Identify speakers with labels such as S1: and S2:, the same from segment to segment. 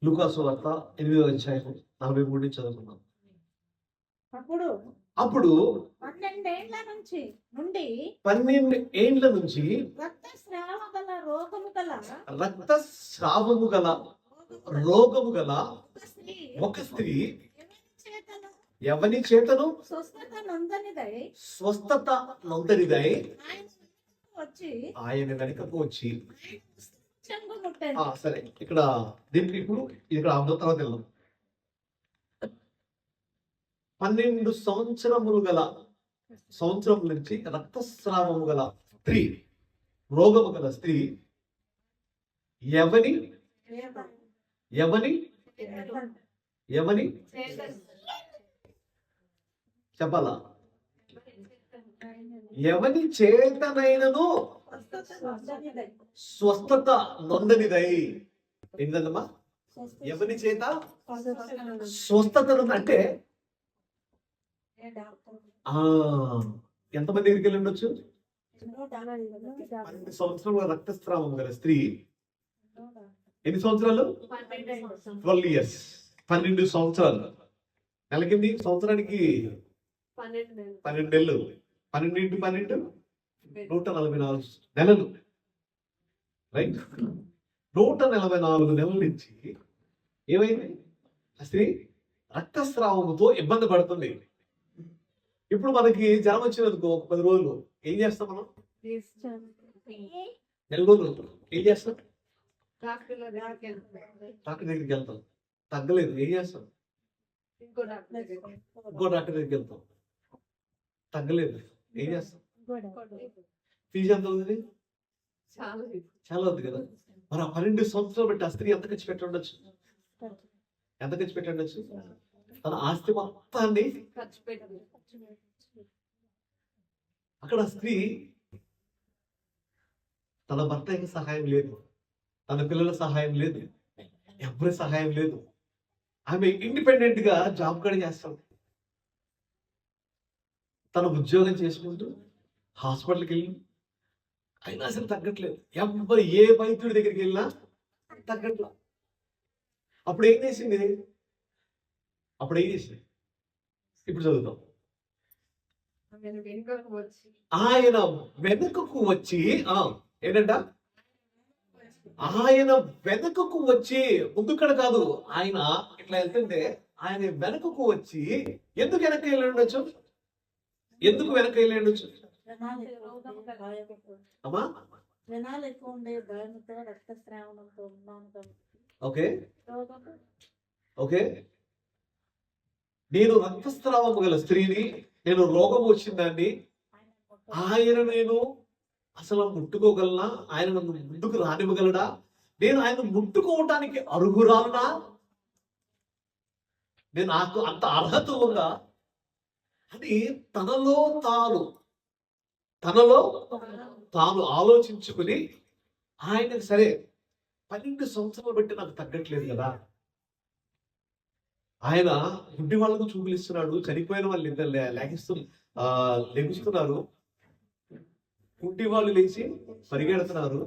S1: లూకా సువార్త 8వ అధ్యాయం 43 నుంచి చదువుకున్నాం. అప్పుడు
S2: 12 ఏండ్ల
S1: నుంచి రక్తస్రావము గల రోగము గల ఒక స్త్రీ ఎవని చేతను స్వస్థత నొందనిదై ఆయన వెనుకకు వచ్చి సరే ఇక్కడ దీనికి ఇప్పుడు ఇక్కడ అర్థం తర్వాత వెళ్దాం. 12 సంవత్సరం నుంచి రక్తస్రావము గల స్త్రీ, రోగము గల స్త్రీ ఎవని చెప్పాలా? ఎవని చేతనైనను స్వస్థత నొందనిదై. ఏంటమ్మా? ఎవరి చేత స్వస్థత అంటే ఎంతమంది దగ్గరికి వెళ్ళి ఉండొచ్చు? 12 సంవత్సరాల రక్తస్రావం గల స్త్రీ. ఎన్ని సంవత్సరాలు? 12 years. 12 సంవత్సరాలు. నెలకింది సంవత్సరానికి 12 నెలలు. 12 into 12 144 నెలలు. రైట్? 144 నెలల నుంచి ఏమైంది? ఆ స్త్రీ రక్తస్రావముతో ఇబ్బంది పడుతుంది. ఇప్పుడు మనకి జ్వరం వచ్చినందుకు ఒక 10 రోజులు ఏం చేస్తాం మనం? నెల రోజులు ఏం చేస్తాం? డాక్టర్ దగ్గరికి వెళ్తాం. తగ్గలేదు ఏం చేస్తాం? ఇంకో డాక్టర్ దగ్గరికి వెళ్తాం. తగ్గలేదు ఏం చేస్తాం? ఫీజు ఎంత అవుతుంది? చాలా అవుతుంది కదా. మరి ఆ 12 సంవత్సరాలు బట్టి ఆ స్త్రీ ఎంత ఖర్చు పెట్టి ఉండొచ్చు? ఎంత ఖర్చు పెట్టి ఉండొచ్చు? తన ఆస్తి మొత్తాన్ని ఖర్చు పెట్టి. అక్కడ స్త్రీ తన భర్తకి సహాయం లేదు, తన పిల్లల సహాయం లేదు, ఎవరి సహాయం లేదు. ఆమె ఇండిపెండెంట్ గా జాబ్ కూడా చేస్తాడు. తన ఉద్యోగం చేసుకుంటూ హాస్పిటల్కి వెళ్ళి అయినా అసలు తగ్గట్లేదు. ఎవరు ఏ వైద్యుడి దగ్గరికి వెళ్ళినా తగ్గట్లేదు. అప్పుడు ఏం చేసింది? ఇప్పుడు చదువుతాం. ఆయన వెనుకకు వచ్చి ఏంటంట? ఆయన వెనుకకు వచ్చి, ముందుక్కడ కాదు, ఆయన ఇట్లా వెళ్తుంటే ఆయన వెనుకకు వచ్చి. ఎందుకు వెనక్కి వెళ్ళి ఉండొచ్చు? అమ్మా ఓకే, నేను రక్తస్రావము గల స్త్రీని, నేను రోగం వచ్చిందండి, నేను అసలు ముట్టుకోగలనా? ఆయన నన్ను ముందుకు రానివ్వగలడా? నేను ఆయన ముట్టుకోవటానికి అర్హురాలనా? నాకు అంత అర్హత ఉందా అని తనలో తాను ఆలోచించుకుని ఆయన సరే 12 సంవత్సరాలు బట్టి నాకు తగ్గట్లేదు కదా. ఆయన గుడ్డి వాళ్ళకు చూపిస్తున్నాడు, చనిపోయిన వాళ్ళు లెగుస్తున్నారు, గుడ్డి వాళ్ళు లేచి పరిగెడుతున్నారు.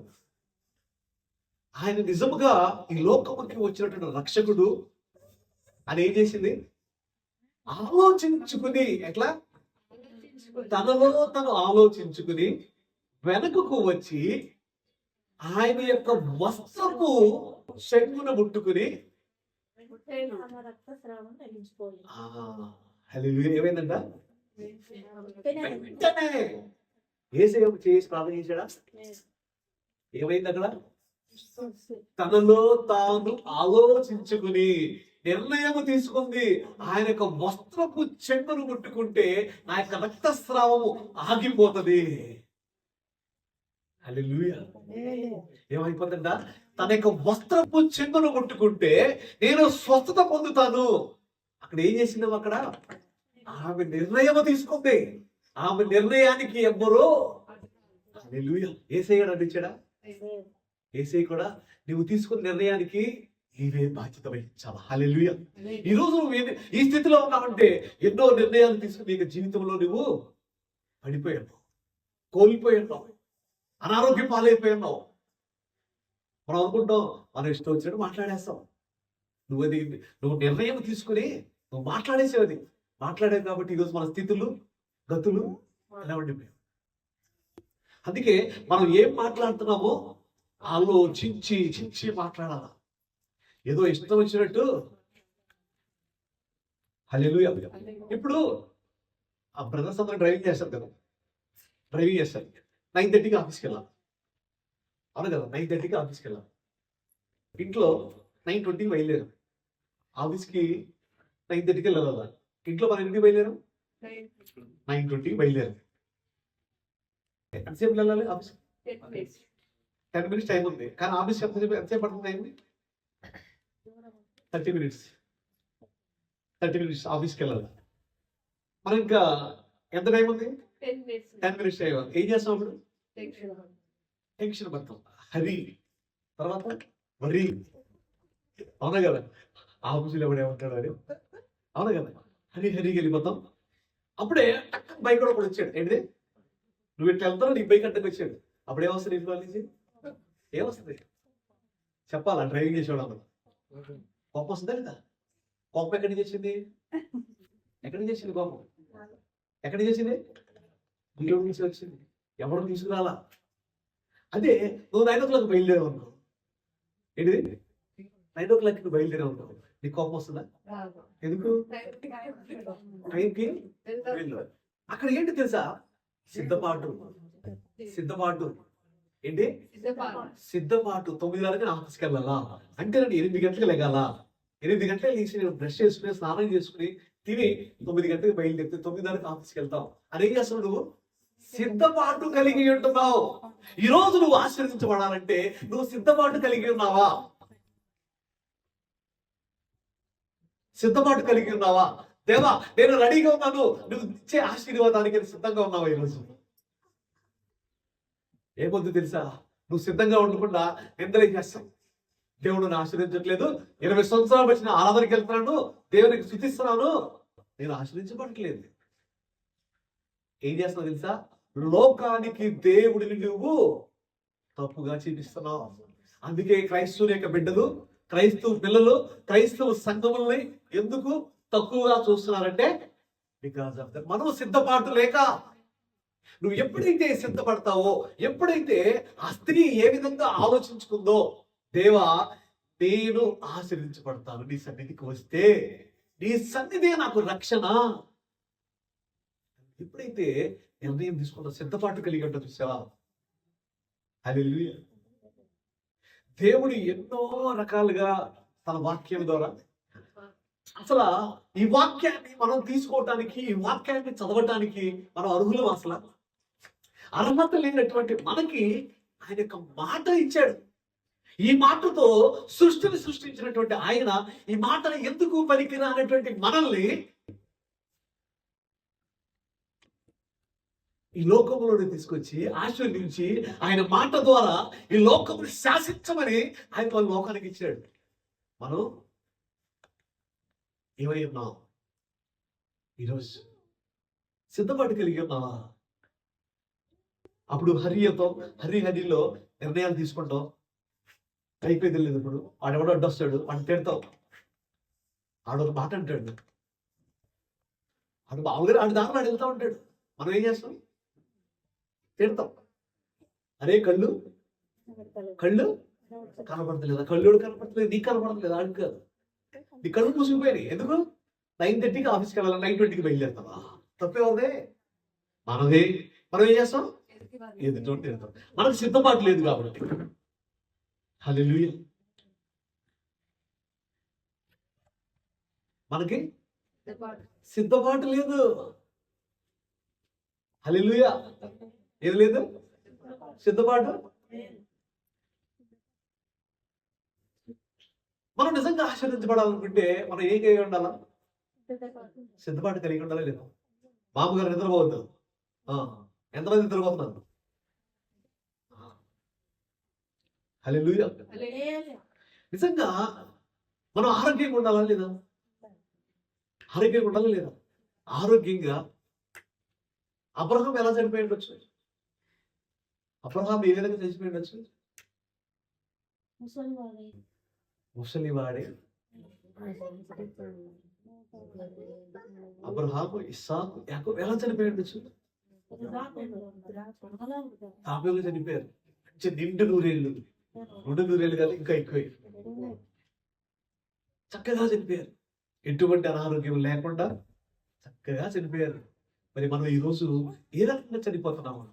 S1: ఆయన నిజముగా ఈ లోకముకి వచ్చినటువంటి రక్షకుడు అని ఏం చేసింది? ఆలోచించుకుని, ఎట్లా తనలో తను ఆలోచించుకుని వెనకకు వచ్చి ఆయన యొక్క వస్త్రపు శంగును ముట్టుకుని ఏమైందంట? వెంటనే ఏసయ్య చేసి ప్రార్థన చేశాడా? ఏమైంది అక్కడ? తనలో తాను ఆలోచించుకుని నిర్ణయం తీసుకుంది. ఆయన యొక్క వస్త్రపు చెంగును ముట్టుకుంటే నా యొక్క రక్తస్రావము ఆగిపోతుంది. హల్లెలూయా. ఏమైపోతుందా? తన యొక్క వస్త్రపు చెంగును ముట్టుకుంటే నేను స్వస్థత పొందుతాను. అక్కడ ఏం చేసింది? అక్కడ ఆమె నిర్ణయం తీసుకుంది. ఆమె నిర్ణయానికి ఎవ్వరూ హల్లెలూయా యేసయ్య నడిచాడా? యేసయ్య కూడా నువ్వు తీసుకున్న నిర్ణయానికి నీవే బాధ్యత వహించాలి. హల్లెలూయా. ఈ రోజు నువ్వు ఈ స్థితిలో ఉన్నావంటే ఎన్నో నిర్ణయాలు తీసుకుని నీ జీవితంలో నువ్వు పడిపోయావు, కోల్పోయావు, అనారోగ్యం పాలైపోయావు. మనం అనుకుంటాం మనం ఇష్టం వచ్చినట్టు మాట్లాడేస్తాం. నువ్వు నిర్ణయం తీసుకుని నువ్వు మాట్లాడేసేవది మాట్లాడేవి కాబట్టి ఈరోజు మన స్థితులు గతులు ఎలా ఉండిపోయాయి. అందుకే మనం ఏం మాట్లాడుతున్నామో ఆలోచించి మాట్లాడాలా. ఏదో ఇష్టం వచ్చినట్టు. హల్లెలూయా. ఇప్పుడు ఆ బ్రదర్స్ అందరూ డ్రైవింగ్ చేస్తారు కదా, 9:30కి ఆఫీస్కి వెళ్ళాలి. అవును కదా, 9:30కి ఆఫీస్కి వెళ్ళాలి. ఇంట్లో 9:20కి బయలుదేరాం. ఆఫీస్కి 9:30కి వెళ్ళాలి. ఇంట్లో మనం ఇంటికి బయలుదేరాం 9:20కి బయలుదేరాం. ఎంతసేపు వెళ్ళాలి ఆఫీస్? 10 minutes టైం ఉంది. కానీ ఆఫీస్ ఎంతసేపు పడుతుంది టైం? 30 minutes. 30 minutes ఆఫీస్కి వెళ్ళాలి. మనం ఇంకా ఎంత టైం ఉంది? 10 minutes టైం. ఏం చేస్తాం అప్పుడు? టెన్షన్ పడతాం. హరి తర్వాత వరి. అవునా కదా, ఆఫీసులో ఎవడేమంటాడు అని. అవునా కదా, హరికి వెళ్ళిపోతాం. అప్పుడే బైక్ కూడా వచ్చాడు. ఏంటిది, నువ్వు ఇట్లా వెళ్తావు, నీ బైక్ అడ్డకి వచ్చాడు. అప్పుడు ఏమొస్తుంది? ఇంటి నుంచి ఏమొస్తుంది చెప్పాలా? డ్రైవింగ్ చేసేవాడు అన్నమాట. కోపం వస్తుందా లేదా? కోపం ఎక్కడి నుంచి వచ్చింది? కోపం ఎక్కడి నుంచి వచ్చింది? ఇంట్లో నుంచి వచ్చింది. ఎవరు తీసుకురాలా. అదే నువ్వు 9 o'clock బయలుదేరావు ఉన్నావు. ఏంటిది, 9 o'clock బయలుదేరావు ఉన్నావు. నీకు కోపం వస్తుందా? ఎందుకు? టైంకి అక్కడ ఏంటి తెలుసా? సిద్ధపాటు. ఏంటి సిద్ధపాటు. 9 గంటలకు ఆఫీస్కి వెళ్ళాలా అంటే నేను 8 గంటలకు లెగాల. 8 గంటలకు లేచి నేను బ్రష్ చేసుకుని స్నానం చేసుకుని తిని 9 గంటలకు బయలుదేరితే 9 గంటలకు ఆఫీస్కి వెళ్తావు. అదేం చేస్తావు? నువ్వు సిద్ధపాటు కలిగి ఉంటున్నావు. ఈ రోజు నువ్వు ఆశీర్వదించబడాలంటే నువ్వు సిద్ధపాటు కలిగి ఉన్నావా? సిద్ధపాటు కలిగి ఉన్నావా? దేవా నేను రెడీగా ఉన్నాను, నువ్వు ఇచ్చే ఆశీర్వాదానికి సిద్ధంగా ఉన్నావా? ఈరోజు ఏమొద్దు తెలుసా, నువ్వు సిద్ధంగా ఉండకుండా నిందలే చేస్తావు. దేవుడు నన్ను ఆశీర్వదించట్లేదు, 20 సంవత్సరాలు వచ్చిన ఆరాధనకి వెళ్తున్నాను, దేవునికి స్తుతిస్తున్నాను, నేను ఆశీర్వదించబడట్లేదు. ఏం చేస్తున్నావు తెలుసా? లోకానికి దేవుడిని నువ్వు తప్పుగా చూపిస్తున్నావు. అందుకే క్రైస్తవుని యొక్క బిడ్డలు, క్రైస్తవ పిల్లలు, క్రైస్తవ సంఘములని ఎందుకు తక్కువగా చూస్తున్నారంటే బికాస్ ఆఫ్ దట్. మనం సిద్ధపాటు లేక. నువ్వు ఎప్పుడైతే సిద్ధపడతావో, ఎప్పుడైతే ఆ స్త్రీ ఏ విధంగా ఆలోచించుకుందో, దేవా నేను ఆశీర్వదించబడతాను, నీ సన్నిధికి వస్తే నీ సన్నిధే నాకు రక్షణ. ఎప్పుడైతే నిర్ణయం తీసుకున్న సిద్ధపాటు కలిగి ఉంటా చూసావా? హల్లెలూయా. దేవుడు ఎన్నో రకాలుగా తన వాక్యం ద్వారా అసలు ఈ వాక్యాన్ని మనం తీసుకోవటానికి, ఈ వాక్యాన్ని చదవటానికి మనం అర్హులం. అసలు అర్హత లేనటువంటి మనకి ఆయన యొక్క మాట ఇచ్చాడు. ఈ మాటతో సృష్టిని సృష్టించినటువంటి ఆయన ఈ మాటను ఎందుకు పనికిరా అనేటువంటి మనల్ని ఈ లోకంలోనే తీసుకొచ్చి ఆశీర్వదించి ఆయన మాట ద్వారా ఈ లోకముని శాసించమని ఆయన వాళ్ళ లోకానికి ఇచ్చాడు. మనం ఏమై ఉన్నాం? ఈరోజు సిద్ధపాటు కలిగి ఉన్నావా? అప్పుడు హరిలో నిర్ణయాలు తీసుకుంటాం. అయిపోయింది లేదు. ఇప్పుడు వాడెవడో అడ్డొస్తాడు, వాడిని తిడతావు, ఆడొక మాట అంటాడు, ఆడు మామూలుగా ఆడి దారిలో ఆడు వెళ్తా ఉంటాడు. మనం ఏం చేస్తాం? తిడతాం. అరే కళ్ళు కనపడతలేదా? కళ్ళు కనపడతలేదు, నీకు కనపడతలేదు, ఆడు కాదు, నీ కళ్ళు మూసిపోయినాయి. ఎందుకు? 9:30కి ఆఫీస్కి వెళ్ళాలి, 9:20కి బయలుదేరుతావా? తప్పేదే మనదే. మనం ఏం చేస్తాం? ఎదుటి తిడతాం. మనకు సిద్ధపాటు లేదు కాబట్టి. హల్లెలూయా. మనకి సిద్ధపాటు లేదు. హల్లెలూయా. ఏది లేదు? సిద్ధపాటు. మనం నిజంగా ఆశీర్వదించబడాలనుకుంటే మనం ఏం కలిగి ఉండాలా? సిద్ధపాటు కలిగి ఉండాలా లేదా? బాబుగారు నిద్రపోవద్దు. ఎంతమంది నిద్రపోతున్నారు? హల్లెలూయా. నిజంగా మనం ఆరోగ్యంగా ఉండాలా లేదా? ఆరోగ్యంగా ఉండాలా లేదా? ఆరోగ్యంగా అబ్రహాం ఎలా చనిపోయి ఉండొచ్చు? అబ్రహాం ఏ విధంగా చచ్చిపోయి ఉండొచ్చు? ముసలివాడే అబ్రహాము, ఇస్సాకు, యాకోబు ఎలా చనిపోయాడు చూడు. తాబేలు చనిపోయారు. మంచి నిండు నూరేళ్ళు, 2 నూరేళ్ళు కాదు ఇంకా ఎక్కువ చక్కగా చనిపోయారు. ఎటువంటి అనారోగ్యం లేకుండా చక్కగా చనిపోయారు. మరి మనం ఈరోజు ఏ రకంగా చనిపోతున్నాము?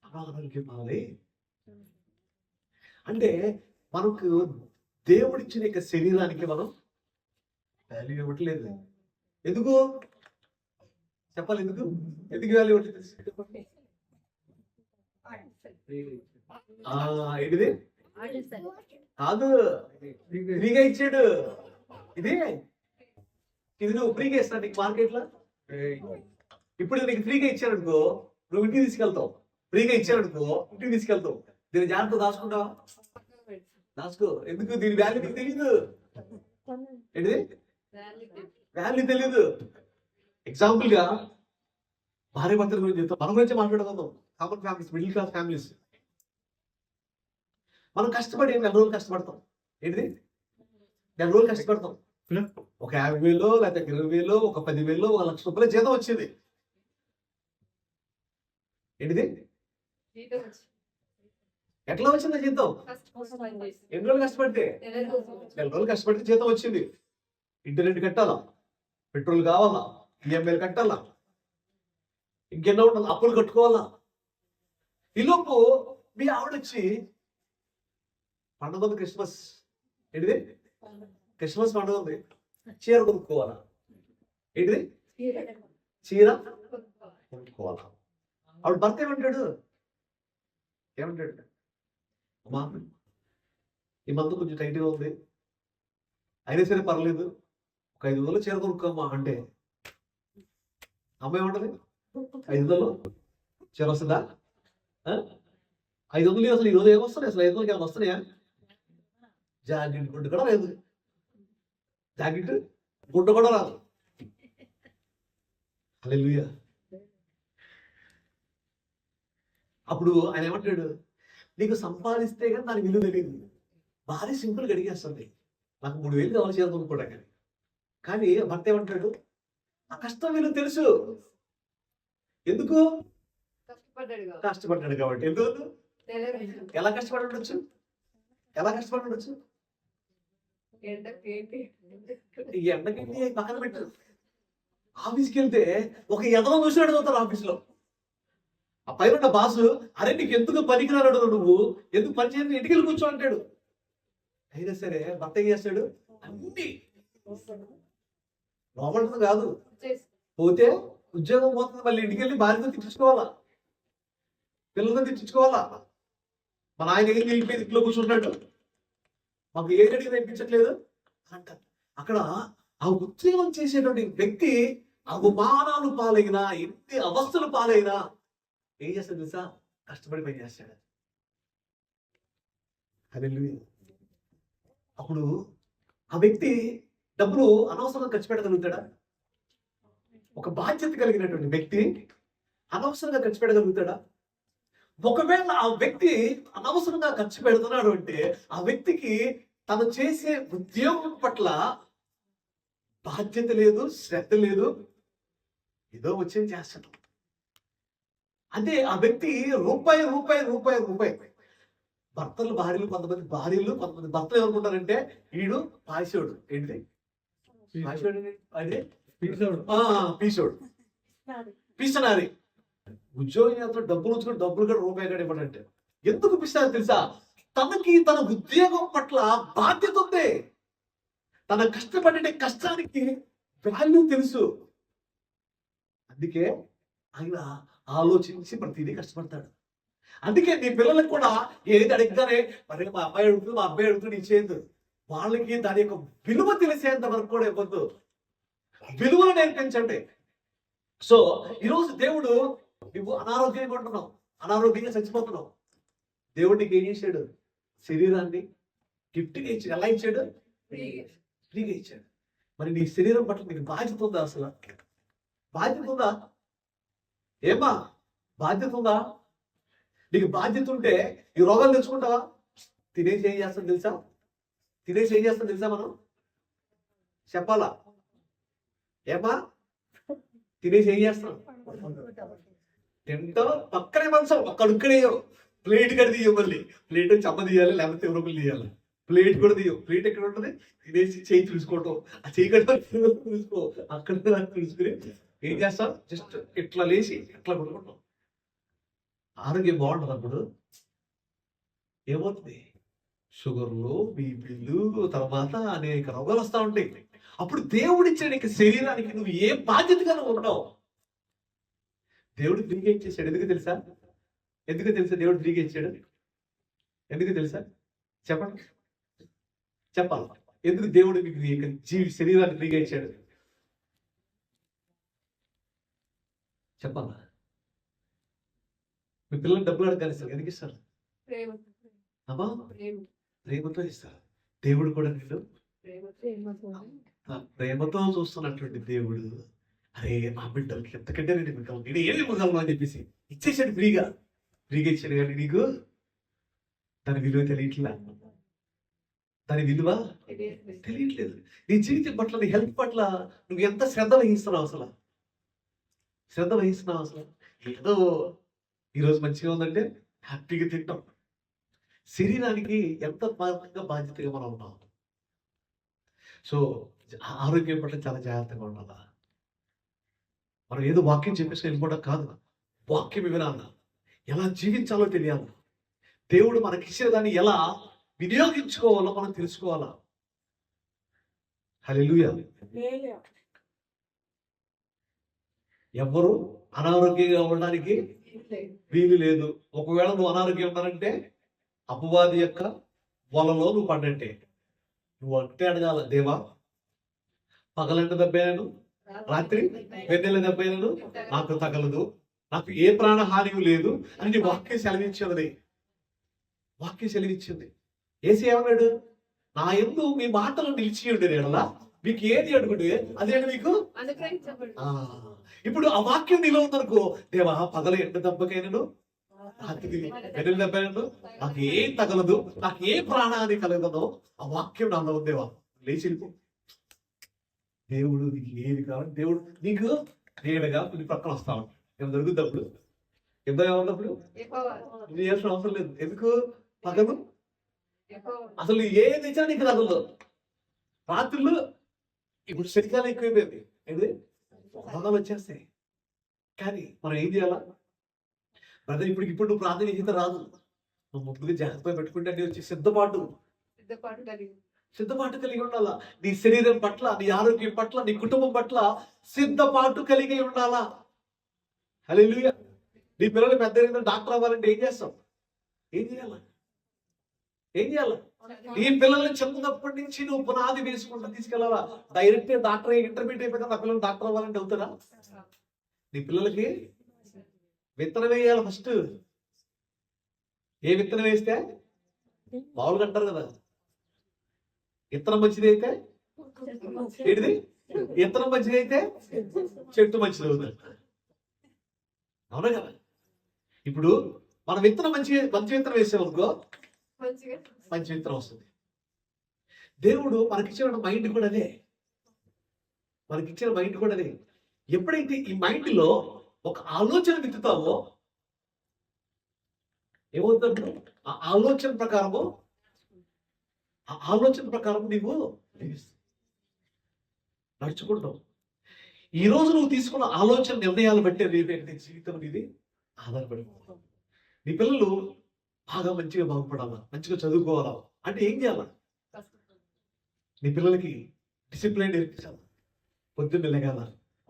S1: అనారోగ్యం పాలై. అంటే మనకు దేవుడిచ్చిన యొక్క శరీరానికి మనం వాల్యూ ఇవ్వట్లేదు. ఎందుకు చెప్పాలి? ఎందుకు వాల్యూ ఇవ్వట్లేదు? ఏంటిది కాదు, ఫ్రీగా ఇచ్చాడు. ఇది నువ్వు ఫ్రీగా ఇస్తాను నీకు మార్కెట్లో. ఇప్పుడు నీకు ఫ్రీగా ఇచ్చాడనుకో, నువ్వు ఇంటికి తీసుకెళ్తావు. ఫ్రీగా ఇచ్చాడనుకో ఇంటికి తీసుకెళ్తావు. దీని జాగ్రత్త దాచుకుంటావా? దాచుకో. ఎందుకు? దీని వాల్యూ నీకు తెలియదు. ఏంటిది వాల్యూ తెలియదు. ఎగ్జాంపుల్ గా భార్య భర్తల గురించి చెప్తాం. మన గురించి మాట్లాడుకుందాం. Common families, middle class families. మనం కష్టపడి 4 రోజులు కష్టపడతాం. ఏంటిది 4 రోజులు కష్టపడతాం. ఒక 50,000 లేకపోతే 20,000, ఒక 10,000, ఒక ₹1,00,000 జీతం వచ్చేది. ఏంటిది ఎట్లా వచ్చిందా జీతం? ఎన్ని రోజులు కష్టపడితే? 4 రోజులు కష్టపడితే జీతం వచ్చింది. ఇంటర్నెట్ కట్టాలా, పెట్రోల్ కావాలా, ఈఎంఐలు కట్టాలా, ఇంకెన్నో ఉంటుంది, అప్పులు కట్టుకోవాలా. ఈలోపు మీ ఆవిడొచ్చి పండుగ ఉంది, క్రిస్మస్. ఏంటిది క్రిస్మస్ పండుగ ఉంది, చీర కొనుక్కోవాలా. ఏంటిది చీర కొనుక్కోవాలా. ఆవిడ భర్త ఏమంటాడు? అమ్మా ఈ మందు కొంచెం టైట్గా ఉంది, అయినా సరే పర్లేదు, ఒక 500 చీర కొనుక్కోమ్మా అంటే అమ్మాయి ఏమంటది? 500 చీర వస్తుందా? 500 అసలు ఈరోజు ఏమొస్తున్నాయి? అసలు 500 ఏమైనా వస్తున్నాయా? జాకెట్ గుడ్డు కూడా లేదు, జాకెట్ గుడ్డ కూడా రాదు. హల్లెలూయా. అప్పుడు ఆయన ఏమంటాడు? నీకు సంపాదిస్తే కానీ దాని విలువ తెలియదు. భారీ సింపుల్గా అడిగేస్తుంది, నాకు 3,000 కావాలి చీర కొనుక్కోవడానికి. కానీ భర్త ఏమంటాడు? ఆ కష్టం విలువ తెలుసు. ఎందుకు? కష్టపడ్డాడు కాబట్టి. ఎందుకు? ఎలా కష్టపడి ఉండొచ్చు? ఈ ఎండకి పక్కన పెట్టు. ఆఫీస్కి వెళ్తే ఒక ఎదవ చూసినట్టు చదువుతారు ఆఫీస్లో. ఆ పైన బాసు, అరే నీకు ఎందుకు పనికిరాడు, నువ్వు ఎందుకు పని చేయని, ఇంటికి వెళ్ళి కూర్చో అంటాడు. అయినా సరే భర్త ఏం చేస్తాడు? అన్ని లోపడుతుంది కాదు, పోతే ఉద్యోగం పోతుంది, మళ్ళీ ఇంటికి వెళ్ళి భార్యతో తిట్టించుకోవాలా, పిల్లలతో తిట్టించుకోవాలా. మన ఆయన ఏం చేయట్లేదు, ఇంట్లో కూర్చుంటాడు, మాకు ఏ గడికి తెప్పించట్లేదు అంటారు. అక్కడ ఆ ఉద్యోగం చేసేటువంటి వ్యక్తి అవమానాలు పాలైనా, ఎన్ని అవస్థలు పాలైనా ఏం చేస్తాడు తెలుసా? కష్టపడి పని చేస్తాడు. హల్లెలూయా. అప్పుడు ఆ వ్యక్తి డబ్బులు అనవసరంగా ఖర్చు పెట్టగలుగుతాడా? ఒక బాధ్యత కలిగినటువంటి వ్యక్తి అనవసరంగా ఖర్చు పెట్టగలుగుతాడా? ఒకవేళ ఆ వ్యక్తి అనవసరంగా ఖర్చు పెడుతున్నాడు అంటే ఆ వ్యక్తికి తను చేసే ఉద్యోగం పట్ల బాధ్యత లేదు, శ్రద్ధ లేదు, ఏదో వచ్చేది చేస్తాడు. అంటే ఆ వ్యక్తి రూపాయి భర్తలు భార్యలు, కొంతమంది భార్యలు, కొంతమంది భర్తలు ఏమనుకుంటారంటే వీడు పాయిసోడు. ఏంటిది పాయిసోడు? అదే పీసోడు, పిస్తనారి. ఉద్యోగం చేస్తాడు, డబ్బులు ఉంచుకొని డబ్బులు కూడా రూపాయి కూడా ఇవ్వడంటే ఎందుకు పిస్తారు తెలుసా? తనకి తన ఉద్యోగం పట్ల బాధ్యత ఉంది. తన కష్టపడే కష్టానికి వాల్యూ తెలుసు. అందుకే ఆయన ఆలోచించి ప్రతిదీ కష్టపడతాడు. అందుకే నీ పిల్లలకు కూడా ఏది అడిగితేనే మరి మా అబ్బాయి అడుగుతుంది, మా అబ్బాయి అడుగుతుంది ఇచ్చేది. వాళ్ళకి దాని యొక్క విలువ తెలిసేంత వరకు కూడా ఇవ్వద్దు, విలువలు నేర్పించండి. సో ఈరోజు దేవుడు, నువ్వు అనారోగ్యంగా ఉంటున్నావు, అనారోగ్యంగా చచ్చిపోతున్నావు, దేవుడు నీకు ఏం చేశాడు? శరీరాన్ని గిఫ్ట్గా ఇచ్చాడు. ఎలా ఇచ్చాడు? ఫ్రీగా ఇచ్చాడు. మరి నీ శరీరం పట్ల నీకు బాధ్యత ఉందా? అసలు బాధ్యత ఉందా? ఏమా బాధ్యత ఉందా? నీకు బాధ్యత ఉంటే ఈ రోగాలు తెచ్చుకుంటావా? తినేసి ఏం చేస్తాను తెలుసా? తినేసి ఏం చేస్తాం తెలుసా మనం? చెప్పాలా? ఏమా తినేసి ఏం చేస్తాం? తింటాం, పక్కనే మనసం కడుక్కనేయో, ప్లేట్ కూడా తీయం, మళ్ళీ ప్లేట్ చెమ్మ తీయాలి, లేకపోతే ఎవరొకరు తీయాలి. ప్లేట్ కూడా తీయం. ప్లేట్ ఎక్కడ ఉంటుంది? తినేసి చేయి చూసుకోవటం, ఆ చేయి కట్ట చూసుకో, అక్కడ చూసుకుని ఏం చేస్తాం? జస్ట్ ఇట్లా లేచి ఇట్లా కొనుక్కుంటాం. ఆరోగ్యం బాగుంటుంది. అప్పుడు ఏమవుతుంది? షుగర్లు, బీపీలు, తర్వాత అనేక రోగాలు వస్తూ ఉంటాయి. అప్పుడు దేవుడిచ్చే నీకు శరీరానికి నువ్వు ఏ బాధ్యతగా నువ్వు ఉంటావు? దేవుడు ఫ్రీగా ఇచ్చేసాడు. ఎందుకు తెలుసా? ఎందుకు తెలుసా దేవుడు ఫ్రీగా ఇచ్చాడు? ఎందుకు తెలుసా? చెప్పండి, చెప్పాలి. ఎందుకు దేవుడు మీకు శరీరాన్ని ఫ్రీగా ఇచ్చాడు? చెప్పాలా? మీ పిల్లలు డబ్బులు అడగాలి సార్, ఎందుకు ఇస్తారు? అమ్మా, ప్రేమతో ఇస్తారు. దేవుడు కూడా నిన్ను ప్రేమతో చూస్తున్నటువంటి దేవుడు, అరే మా బిడ్డలకి ఎంతకంటే నేను ఇవ్వగలను, నేను ఏమి ఇవ్వగలను అని చెప్పేసి ఇచ్చేసాడు. ఫ్రీగా ఇచ్చాడు. కానీ నీకు దాని విలువ తెలియట్లా, దాని విలువ తెలియట్లేదు. నీ జీవితం పట్ల, నీ హెల్త్ పట్ల నువ్వు ఎంత శ్రద్ధ వహిస్తున్నావు? శ్రద్ధ వహిస్తున్నావు అసలు? ఏదో ఈరోజు మంచిగా ఉందంటే హ్యాపీగా తింటాం. శరీరానికి ఎంత బాధ్యతగా మనం ఉన్నాం. సో ఆరోగ్యం పట్ల చాలా జాగ్రత్తగా ఉండాలా. మనం ఏదో వాక్యం చెప్పేసి వెళ్ళిపోవడం కాదు. వాక్యం వినాలా, ఎలా జీవించాలో తెలియాలి. దేవుడు మనకిచ్చిన దాన్ని ఎలా వినియోగించుకోవాలో మనం తెలుసుకోవాలా. హల్లెలూయా. ఎవరు అనారోగ్యంగా ఉండడానికి వీలు లేదు. ఒకవేళ నువ్వు అనారోగ్యం ఉన్నారంటే అపవాది యొక్క వలలో నువ్వు పడ్డంటే. నువ్వు అంటే అడగాల, దేవా పగలంట దెబ్బైనను, రాత్రి వెన్నెల దెబ్బైనను నాకు తగలదు, నాకు ఏ ప్రాణహాని లేదు అని నీ వాక్యం సెలవించింది. వాక్యం సెలవిచ్చింది. ఏసీ ఏమన్నాడు? నా యందు మీ మాటలు నిలిచి ఉండే నేడలా మీకు ఏది అడుగుంటే అదే మీకు. ఇప్పుడు ఆ వాక్యం నీలో ఉందనుకో, దేవా పగల ఎండ దెబ్బకైనను, రాత్రి వెన్నెల దెబ్బైనను నాకు ఏం తగలదు, నాకు ఏ ప్రాణహాని కలగదో ఆ వాక్యం నాలో ఉందేవా. లేచిపో. దేవుడు నీకు ఏది కావాలి, దేవుడు నీకు నేడుగా నీ పక్కన వస్తా ఉంటాడు. ఏమైనా దొరుకుతున్నప్పుడు, ఇబ్బంది ఉన్నప్పుడు నీ చేసిన అవసరం లేదు. ఎందుకు? పగలు అసలు ఏది ఇచ్చినా నీకు తగలదు. రాత్రులు ఇప్పుడు శనికాలం ఎక్కువైపోయింది, ఏంటి రోగాలు వచ్చేస్తాయి. కానీ మనం ఏం చేయాలా? బ్రదర్ ఇప్పుడు నువ్వు ప్రార్థన చేసిన రాదు. నువ్వు ముందుగా జాగ్రత్తగా పెట్టుకుంటే నీ వచ్చి సిద్ధపాటు కలిగి ఉండాలా. నీ శరీరం పట్ల, నీ ఆరోగ్యం పట్ల, నీ కుటుంబం పట్ల సిద్ధపాటు కలిగి ఉండాలా. హల్లెలూయా. నీ పిల్లలు పెద్ద డాక్టర్ అవ్వాలంటే ఏం చేస్తావు? ఏం చేయాలా? నీ పిల్లల్ని చిన్నప్పటి నుంచి నువ్వు పునాది వేసుకుంటూ తీసుకెళ్ళాలా. డైరెక్ట్ డాక్టర్ ఇంటర్మీడియట్ అయిపోయినా నా పిల్లలు డాక్టర్ అవ్వాలంటే అవుతారా? నీ పిల్లలకి విత్తనం వేయాలి ఫస్ట్. ఏ విత్తనం వేస్తే మామూలుగా అంటారు కదా, విత్తనం మంచిది అయితే ఏంటిది? విత్తనం మంచిది అయితే చెట్టు మంచిది అవుతుంది. అవునా కదా? ఇప్పుడు మనం విత్తనం మంచి విత్తనం వేసామనుకో మంచి విత్తనం వస్తుంది. దేవుడు మనకిచ్చిన మైండ్ కూడా అదే. ఎప్పుడైతే ఈ మైండ్ లో ఒక ఆలోచన విత్తుతావో ఏమవుతుంది? ఆ ఆలోచన ప్రకారము నీవు నడుచుకుంటావు. ఈ రోజు నువ్వు తీసుకున్న ఆలోచన నిర్ణయాలు బట్టే రేపటి జీవితం ఇది ఆధారపడి. నీ పిల్లలు బాగా మంచిగా బాగుపడాలా, మంచిగా చదువుకోవాలా అంటే ఏం చేయాలా? నీ పిల్లలకి డిసిప్లిన్ నేర్పించాలా. పొద్దున్న లెగాల,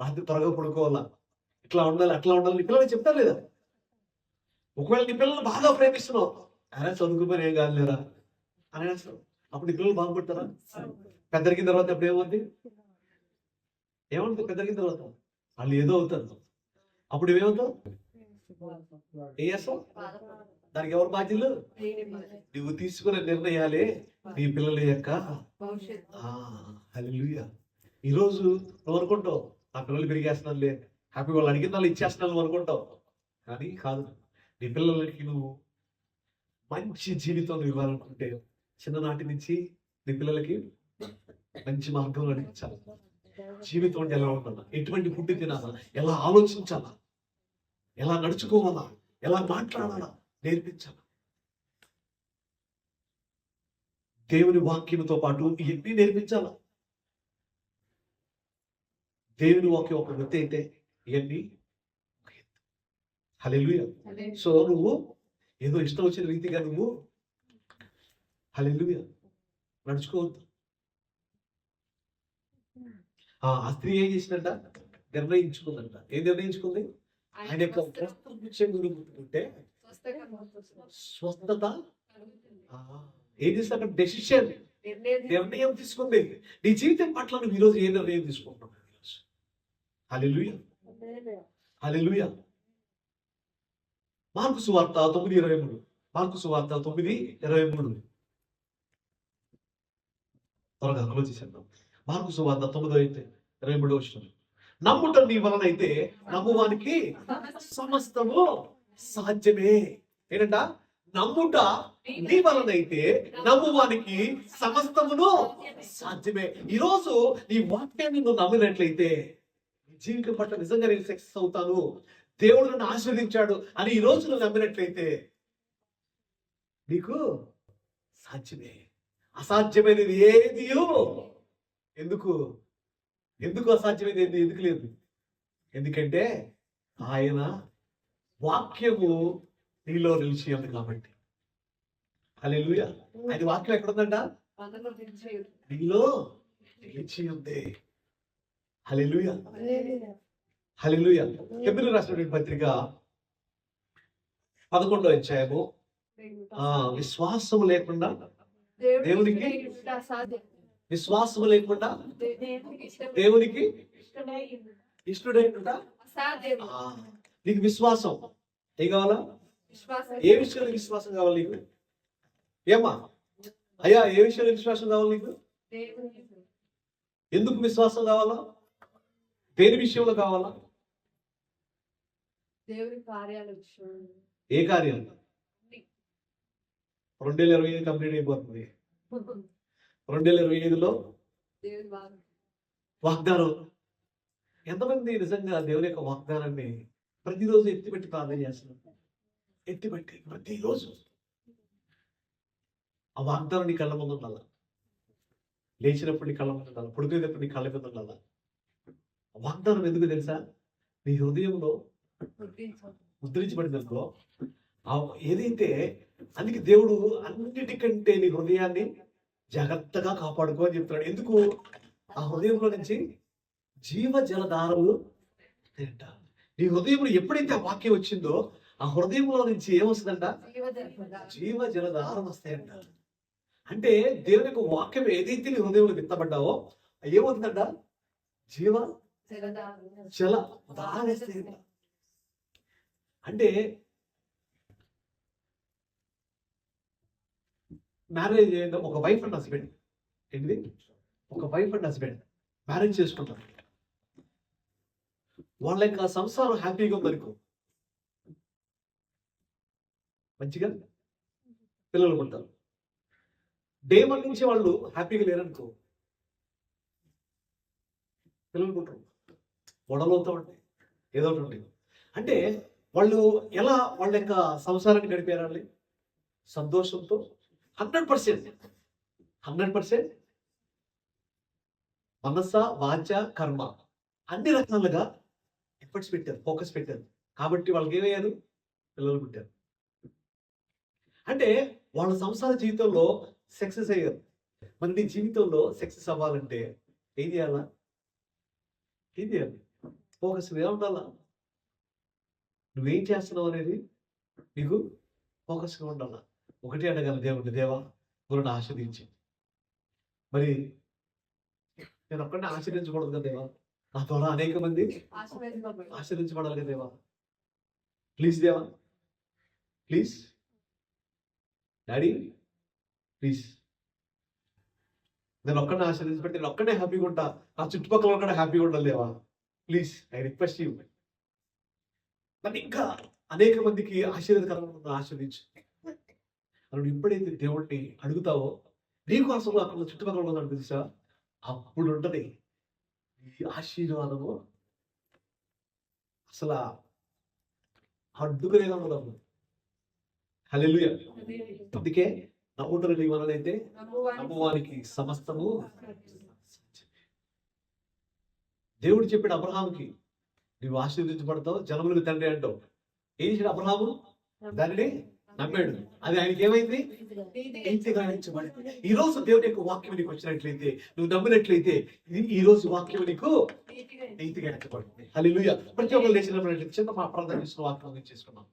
S1: రాత్రి త్వరగా పడుకోవాలా, ఇట్లా ఉండాలి అట్లా ఉండాలి నీ పిల్లలకి చెప్తారు లేదా? ఒకవేళ నీ పిల్లలు బాగా ప్రేమిస్తున్నావు, అరే చదువుకుని ఏం కాదులేరా అని అంటారు. అప్పుడు నీ పిల్లలు బాగుపడతారా? పెద్దరికిన తర్వాత ఎప్పుడు ఏమవుతుంది? పెద్దరికిన తర్వాత వాళ్ళు ఏదో అవుతారు. అప్పుడు ఏమవుతావు? ఏం చేస్తావు? దానికి ఎవరు బాధ్యులు? నువ్వు తీసుకునే నిర్ణయాలే నీ పిల్లల యొక్క. హల్లెలూయా. ఈరోజు నువ్వు అనుకుంటావు నా పిల్లలు పెరిగేస్తున్నానులే, హ్యాపీ వాళ్ళు అడిగిన వాళ్ళు ఇచ్చేస్తున్నాను అనుకుంటావు. కానీ కాదు. నీ పిల్లలకి నువ్వు మంచి జీవితం ఇవ్వాలనుకుంటే చిన్ననాటి నుంచి నీ పిల్లలకి మంచి మార్గంలో నడిపించాలి. జీవితం ఎలా ఉండాలా, ఎటువంటి ఫుడ్ తినాలా, ఎలా ఆలోచించాలా, ఎలా నడుచుకోవాలా, ఎలా మాట్లాడాలా నేర్పించాలా. దేవుని వాక్యంతో పాటు ఇవన్నీ నేర్పించాలా. దేవుని వాక్యం ఒక వ్యక్తి అయితే ఇవన్నీ. హల్లెలూయా. సో నువ్వు ఏదో ఇష్టం వచ్చిన రీతిగా నువ్వు హల్లెలూయా నడుచుకోవద్దు. ఆ స్త్రీ ఏం చేసిందంట? నిర్ణయించుకుందంట. ఏం నిర్ణయించుకుంది? ఆయన యొక్క ముట్టుకుంటే స్వస్థత. ఏం చేస్తే అక్కడ డెసిషన్, నిర్ణయం తీసుకుంది. నీ జీవితం పట్ల నువ్వు ఈరోజు ఏ నిర్ణయం తీసుకుంటున్నావు? హల్లెలూయా, హల్లెలూయా. మార్కు సువార్త 9:23. మార్కు సువార్త 9:23. త్వరగా ఆలోచించాను. మార్కు సువార్త 9:23. నమ్ముట నీ వలనైతే నమ్మువానికి సమస్తము సాధ్యమే. ఏంటంట? నమ్ముట నీ వలనైతే నమ్మువానికి సమస్తమును సాధ్యమే. ఈరోజు నీ వాక్యాన్ని నువ్వు నమ్మినట్లయితే జీవితం పట్ల నిజంగా నేను సక్సెస్ అవుతాను, దేవుడు నన్ను ఆశీర్వదించాడు అని ఈ రోజు నువ్వు నమ్మినట్లయితే నీకు సాధ్యమే. అసాధ్యమైనది ఏది ఎందుకు ఎందుకు అసాధ్యమైనది ఎందుకు లేదు? ఎందుకంటే ఆయన వాక్యము నీలో నిలిచి ఉంది కాబట్టి. హల్లెలూయా. ఆయన వాక్యం ఎక్కడుందంట? నీలో నిలిచి ఉంది. హల్లెలూయా, హల్లెలూయా. హెబ్రీయులకు రాసినటువంటి పత్రిక 11వ అధ్యాయము. విశ్వాసము లేకుండా దేవునికి, విశ్వాసము లేకుండా దేవునికి ఇష్టడైనట. నీకు విశ్వాసం ఏం కావాలా? ఏ విషయంలో విశ్వాసం కావాలి నీకు? ఏమ్మా అయ్యా, ఏ విషయంలో విశ్వాసం కావాలి నీకు? ఎందుకు విశ్వాసం కావాలా? దేని విషయంలో కావాలా?
S2: దేవుని కార్యాల విషయం.
S1: ఏ కార్యాలు? 2025 కంప్లీట్ అయిపోతుంది. 2025లో వాగ్దానం. ఎంతమంది నిజంగా దేవుని యొక్క వాగ్దానాన్ని ప్రతిరోజు ఎత్తిపెట్టి ప్రార్థన చేస్తున్నారు? ఎత్తిపెట్టి ప్రతిరోజు ఆ వాగ్దానం నీ కళ్ళ ముందు ఉండాలా. లేచినప్పుడు నీ కళ్ళ ముందు ఉండాలి, పడుకునేటప్పుడు నీ కళ్ళ మీద ఉండాలా. వాగ్దానం ఎందుకు తెలుసా? నీ హృదయంలో ముద్రించబడిందనుకో ఏదైతే. అందుకే దేవుడు అన్నిటికంటే నీ హృదయాన్ని జాగ్రత్తగా కాపాడుకో అని చెప్తున్నాడు. ఎందుకు? ఆ హృదయంలో నుంచి జీవ జలధారలు తింట. నీ హృదయంలో ఎప్పుడైతే ఆ వాక్యం వచ్చిందో ఆ హృదయంలో నుంచి ఏమొస్తుందంట? జీవ జలధారం వస్తాయంట. అంటే దేవుని యొక్క వాక్యం ఏదైతే నీ హృదయంలో విత్తబడ్డావో ఏమవుతుందంట? జీవ జల ధార వస్తాయంట. అంటే మ్యారేజ్ ఒక వైఫ్ అండ్ హస్బెండ్, ఏంటిది? ఒక వైఫ్ అండ్ హస్బెండ్ మ్యారేజ్ చేసుకుంటారు. వాళ్ళ యొక్క సంసారం హ్యాపీగా ఉందనుకో, మంచిగా పిల్లలు ఉంటారు. డే 1 నుంచి వాళ్ళు హ్యాపీగా లేరనుకో, పిల్లలు ఉంటారు, గొడవలవుతూ ఉంటాయి, ఏదో ఒకటి ఉంటుంది. అంటే వాళ్ళు ఎలా వాళ్ళ యొక్క సంసారాన్ని గడిపేయాలి? సంతోషంతో 100% మనస వాచ కర్మ అన్ని రకాలుగా ఎఫర్ట్స్ పెట్టారు, ఫోకస్ పెట్టారు. కాబట్టి వాళ్ళకి ఏమయ్యారు? పిల్లలు పుట్టారు. అంటే వాళ్ళ సంసార జీవితంలో సక్సెస్ అయ్యారు. మరి నీ జీవితంలో సక్సెస్ అవ్వాలంటే ఏం చేయాలా? ఏం చేయాలి? ఫోకస్ ఎలా ఉండాలా? నువ్వేం చేస్తున్నావు అనేది నీకు ఫోకస్గా ఉండాలా. ఒకటి అడగల దేవుడిని, దేవా గురుని ఆశీర్వదించి. మరి నేను ఒక్కడిని ఆశీర్వించకూడదు కదా దేవా, నా ద్వారా అనేక మంది ఆశీర్వించబడాలి కదా దేవా. ప్లీజ్ దేవా, ప్లీజ్ డాడీ, ప్లీజ్ నేను ఒక్కడిని ఆశీర్వించబట్టి నేను ఒక్కడే హ్యాపీగా ఉంటా, నా చుట్టుపక్కల ఒక్కడే హ్యాపీగా ఉండాలి దేవా. Please I request you. నన్ను ఇంకా అనేక మందికి ఆశీర్వాదకరంగా ఆశీర్వించు. నువ్వు ఎప్పుడైతే దేవుడిని అడుగుతావో నీకు అసలు అక్కడ చుట్టుపక్కల ఉన్నదాన్ని తెలుసా, అప్పుడు ఉంటది ఈ ఆశీర్వాదము. అసలు అడ్డుకునే ఉండదు. హల్లెలూయా. అందుకే నమ్ముటను నీ వలనైతే నమ్మువానికి సమస్తము. దేవుడు చెప్పాడు అబ్రహాముకి, నువ్వు ఆశీర్వదించబడతావు, జనములకు తండ్రి అంటావు. ఏం చేశాడు అబ్రహాము? దానిని నమ్మాడు. అది ఆయనకి ఏమైంది? నీతిగా ఎంచబడింది. ఈ రోజు దేవుని యొక్క వాక్యం నీకు వచ్చినట్లయితే, నువ్వు నమ్మినట్లయితే, ఈ రోజు వాక్యం నీకు నీతిగా ఎంచబడింది. హల్లెలూయా. ప్రతి ఒక్కరు లేచినప్పుడు చిన్న మా ప్రార్థన చేసిన వాక్యం చేసుకున్నాం.